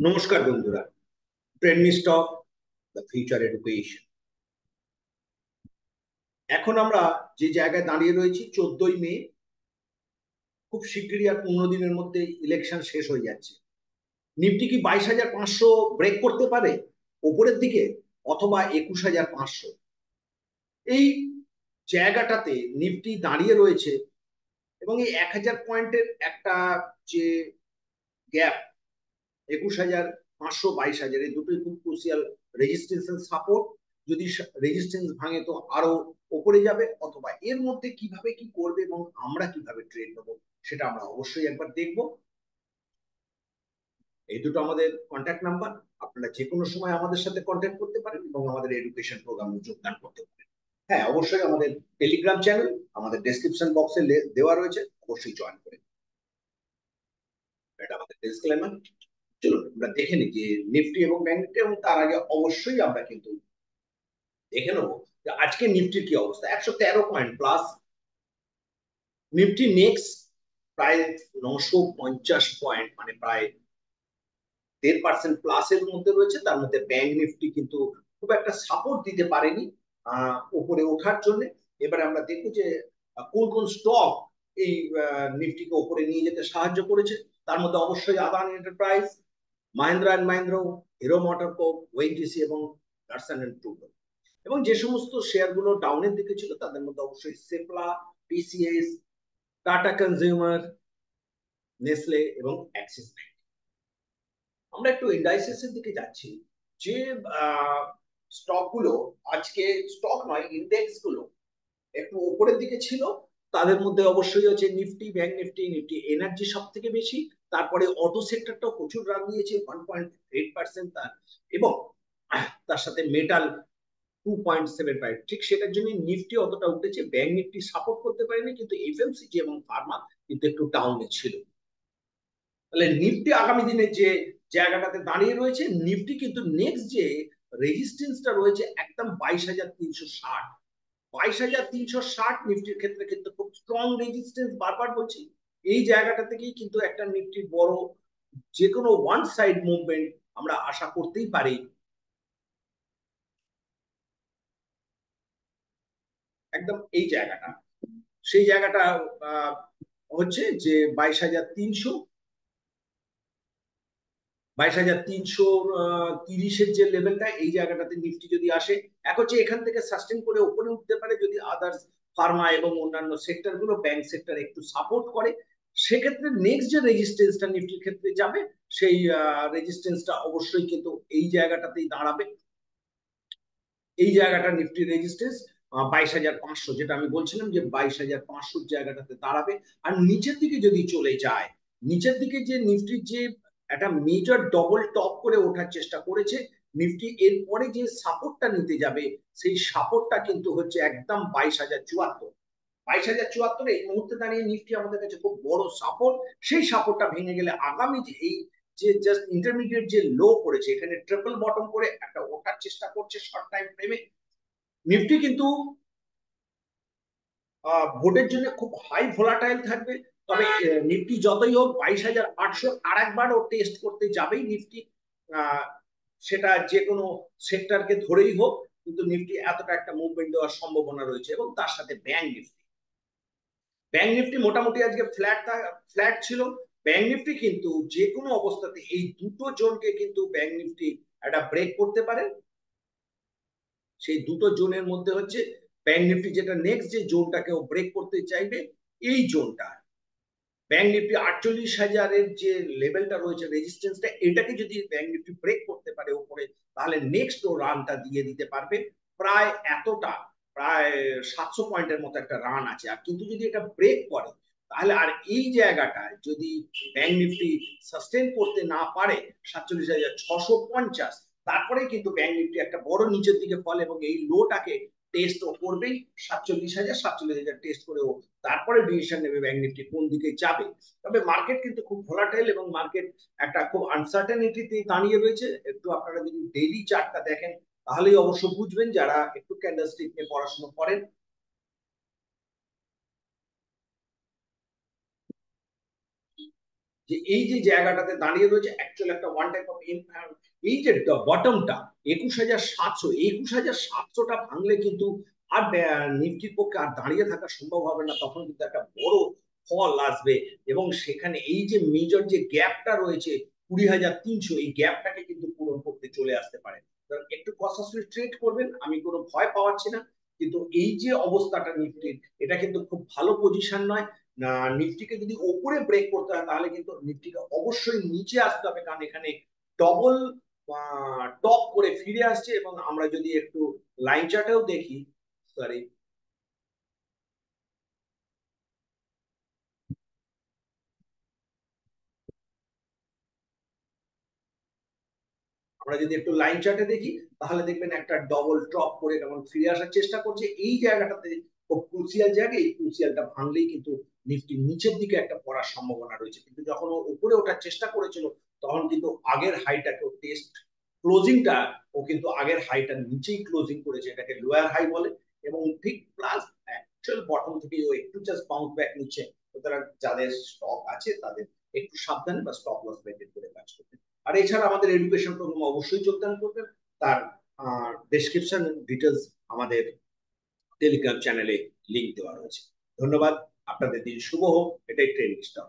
নমস্কার বন্ধুরা, ট্রেন্ডমি stock the future education. এখন আমরা যে জায়গায় দাঁড়িয়ে রয়েছি 14ই মে। খুব শিগগিরই আর 15 দিনের মধ্যে ইলেকশন শেষ হয়ে যাচ্ছে। নিফটি কি 22,500 ব্রেক করতে পারে ওপরের দিকে, অথবা 21,500? এই জায়গাটাতে নিফটি দাঁড়িয়ে রয়েছে এবং এই 1,000 পয়েন্টের একটা যে গ্যাপ, 21,500 22,000, এই দুটোই খুব ক্রুশিয়াল রেজিস্ট্যান্স সাপোর্ট। যদি রেজিস্ট্যান্স ভাঙে তো আরো উপরে যাবে, অথবা এর মধ্যে কিভাবে কি করবে এবং আমরা কিভাবে ট্রেড নেবো সেটা আমরা অবশ্যই একবার দেখবো। এই দুটো আমাদের কন্ট্যাক্ট নাম্বার। আপনারা যে কোনো সময় আমাদের সাথে কন্ট্যাক্ট করতে পারেন এবং আমাদের এডুকেশন প্রোগ্রামে যোগদান করতে পারেন। হ্যাঁ, অবশ্যই আমাদের টেলিগ্রাম চ্যানেল আমাদের ডেসক্রিপশন বক্সে দেওয়া রয়েছে, অবশ্যই জয়েন করে। এটা আমাদের ডিসক্লেমার। চলুন আমরা দেখে নিই যে নিফটি এবং ব্যাংক নিফটি, এবং তার আগে অবশ্যই আমরা কিন্তু দেখে নেবো যে আজকে নিফটির কি অবস্থা। 113 পয়েন্ট প্লাস নিফটি। নেক্সট প্রায় 950 পয়েন্ট, মানে প্রায় 1.5% প্লাসের মধ্যে রয়েছে। তার মধ্যে ব্যাংক নিফটি কিন্তু খুব একটা সাপোর্ট দিতে পারেনি উপরে ওঠার জন্য। এবারে আমরা দেখবো যে কোন কোন স্টক এই নিফটিকে উপরে নিয়ে যেতে সাহায্য করেছে। তার মধ্যে অবশ্যই Adani enterprise, Mahindra and Mahindra, Hero MotoCorp, ONGC এবং লারসেন এন্ড টুব্রো। এবং যে সমস্ত শেয়ার গুলো ডাউনের দিকে ছিল তাদের মধ্যে অবশ্যই সেপলা, টিসিএস, টাটা কনজিউমার, নেসলে এবং অ্যাক্সিস ব্যাংক। আমরা একটু ইন্ডাইসেস এর দিকে যাচ্ছি। যে স্টক গুলো আজকে, স্টক নয় ইন্ডেক্স গুলো একটু উপরের দিকে ছিল, তাদের মধ্যে অবশ্যই হচ্ছে Nifty, bank Nifty, Nifty energy সব থেকে বেশি। তারপরে অটো সেক্টরটাও প্রচুর রান দিয়েছে, 1.8%। তার এবং তার সাথে মেটাল 2.75। ঠিক সেটার জন্য নিফটি অতটা উঠেছে, ব্যাংক নিফটি সাপোর্ট করতে পারেনি, কিন্তু এফএমসিজি এবং ফার্মা কিন্তু একটু ডাউনে ছিল। তাহলে নিফটি আগামী দিনে যে জায়গাটাতে দাঁড়িয়ে রয়েছে, নিফটি কিন্তু নেক্সট যে রেজিস্ট্যান্সটা রয়েছে একদম 22,360। 22,360 নিফটির ক্ষেত্রে কিন্তু খুব স্ট্রং রেজিস্ট্যান্স, বারবার বলছি। এই জায়গাটা থেকেই কিন্তু একটা নিফটির বড় যে কোনো ওয়ান সাইড মুভমেন্ট আমরা আশা করতেই পারি। একদম এই জায়গাটা, সেই জায়গাটা আহ, হচ্ছে যে 22,300, 22,330-এর যে লেভেলটা, এই জায়গাটাতে নিফটি যদি আসে, এক হচ্ছে এখান থেকে সাস্টেন করে উপরে উঠতে পারে যদি আদার্স ফার্মা এবং অন্যান্য সেক্টর গুলো, ব্যাংক সেক্টর একটু সাপোর্ট করে। সেক্ষেত্রে নেক্সট যে রেজিস্ট্যান্সটা নিফটির ক্ষেত্রে যাবে, সেই রেজিস্ট্যান্সটা অবশ্যই কিন্তু এই জায়গাটাতেই দাঁড়াবে। এই জায়গাটা নিফটির রেজিস্ট্যান্স 22,500, যেটা আমি বলছিলাম যে 22,500 জায়গাটাতে দাঁড়াবে। আর নিচের দিকে যদি চলে যায়, নিচের দিকে যে নিফটির যে একটা মেজর ডবল টপ করে ওঠার চেষ্টা করেছে নিফটি, এরপরে যে সাপোর্টটা নিতে যাবে, সেই সাপোর্টটা কিন্তু হচ্ছে একদম 22,074। 22,074 এই মুহূর্তে দাঁড়িয়ে নিফটি আমাদের কাছে খুব বড় সাপোর্ট। সেই সাপোর্টটা ভেঙে গেলে আগামী যে এই যে জাস্ট ইন্টারমিডিয়েট যে লো করেছে, এখানে ট্রিপল বটম করে একটা ওঠার চেষ্টা করছে শর্ট টাইম ফ্রেমে। নিফটি কিন্তু ভোটের জন্য খুব হাই ভোলাটাইল থাকবে। তবে নিফটি যতই হোক 22,800 আর একবারও টেস্ট করতে যাবেই নিফটি। আহ, সেটা যে কোনো সেক্টরকে ধরেই হোক, কিন্তু নিফটি এতটা একটা মুভমেন্ট দেওয়ার সম্ভাবনা রয়েছে। এবং তার সাথে ব্যাংক নিফটি, ব্যাংক নিফটি মোটামুটি আজকে ফ্ল্যাট ছিল। ব্যাংক নিফটি কিন্তু যে কোনো অবস্থাতে এই দুটো জোনকে কিন্তু ব্যাংক নিফটি একটা ব্রেক করতে পারে। সেই দুটো জোনের মধ্যে হচ্ছে ব্যাংক নিফটি যেটা নেক্সট যে জোনটাকে ও ব্রেক করতে চাইবে, এই জোনটা ব্যাংক নিফটি 48,000-এর যে লেভেলটা রয়েছে রেজিস্ট্যান্সটা, এটাকে যদি ব্যাংক নিফটি ব্রেক করতে পারে উপরে, তাহলে নেক্সট ও রানটা দিয়ে দিতে পারবে। প্রায় এতটা, প্রায় 700 পয়েন্টের মতো একটা রান আছে। আর কিন্তু যদি এটা ব্রেক করে, তাহলে আর এই জায়গাটায় যদি ব্যাংক নিফটি সাস্টেন করতে না পারে 47,650, তারপরে কিন্তু ব্যাংক নিফটি একটা বড় নিচের দিকে ফল এবং এই লোটাকে টেস্ট ও করবেই। 47,000 টেস্ট করেও তারপরে ডিসিশন নেবে ব্যাংক নিফটি কোন দিকে যাবে। তবে মার্কেট কিন্তু খুব ভোলাটাইল এবং মার্কেট একটা খুব আনসার্টেনিটিতে দাঁড়িয়ে রয়েছে। একটু আপনারা যদি ডেইলি চার্টটা দেখেন, তাহলেই অবশ্য বুঝবেন, যারা একটু ক্যান্ডেলস্টিক নিয়ে পড়াশোনা করেন। যে এই যে জায়গাটাতে দাঁড়িয়ে রয়েছে অ্যাকচুয়ালি একটা ওয়ান টাইপ অফ এই যে বটমটা 21,700, 21,700টা ভাঙলে কিন্তু আর নিফটির পক্ষে আর দাঁড়িয়ে থাকা সম্ভব হবে না, তখন কিন্তু একটা বড় ফল আসবে। এবং সেখানে এই যে মেজর যে গ্যাপটা রয়েছে 20,300, এই গ্যাপটাকে কিন্তু পূরণ করতে চলে আসতে পারে। একটু কনসাসলি ট্রেড করবেন, আমি কোনো ভয় পাওয়াচ্ছি না, কিন্তু এই যে অবস্থাটা নিফটির, এটা কিন্তু খুব ভালো পজিশন নয়। না, নিফটিকে যদি ওপরে ব্রেক করতে হয় তাহলে কিন্তু নিফটিকে অবশ্যই নিচে আসতে হবে, কারণ এখানে ডবল টপ করে ফিরে আসছে। এবং আমরা যদি একটু লাইন চার্টেও দেখি, সরি, আমরা যদি একটু লাইন চার্টে দেখি তাহলে দেখবেন একটা ডবল টপ করে কেমন ফিরে আসার চেষ্টা করছে এই জায়গাটাতে। খুব ক্রুসিয়াল জায়গা, এই ক্রুসিয়ালটা ভাঙলেই কিন্তু নিফটি নিচের দিকে একটা পড়ার সম্ভাবনা রয়েছে। কিন্তু যখন ও উপরে ওঠার চেষ্টা করেছিল তখন কিন্তু আগের হাইটাকে টেস্ট, ক্লোজিংটা ও কিন্তু আগের হাইটার নিচেই ক্লোজিং করেছে, এটাকে লোয়ার হাই বলে। এবং ঠিক প্লাস অ্যাকচুয়াল বটম থেকে ও একটু জাস্ট বাউন্স ব্যাক নিচ্ছে। সুতরাং যাদের স্টক আছে তাদের একটু সাবধানে বা স্টপ লস মেনটেন করে কাজ করতে। আর এছাড়া আমাদের এডুকেশন প্রোগ্রাম অবশ্যই যোগদান করবেন। তার ডেসক্রিপশন ডিটেলস আমাদের টেলিগ্রাম চ্যানেলে লিংক দেওয়া রয়েছে। ধন্যবাদ, আপনাদের দিন শুভ হোক, এটাই ট্রেনিং স্টক।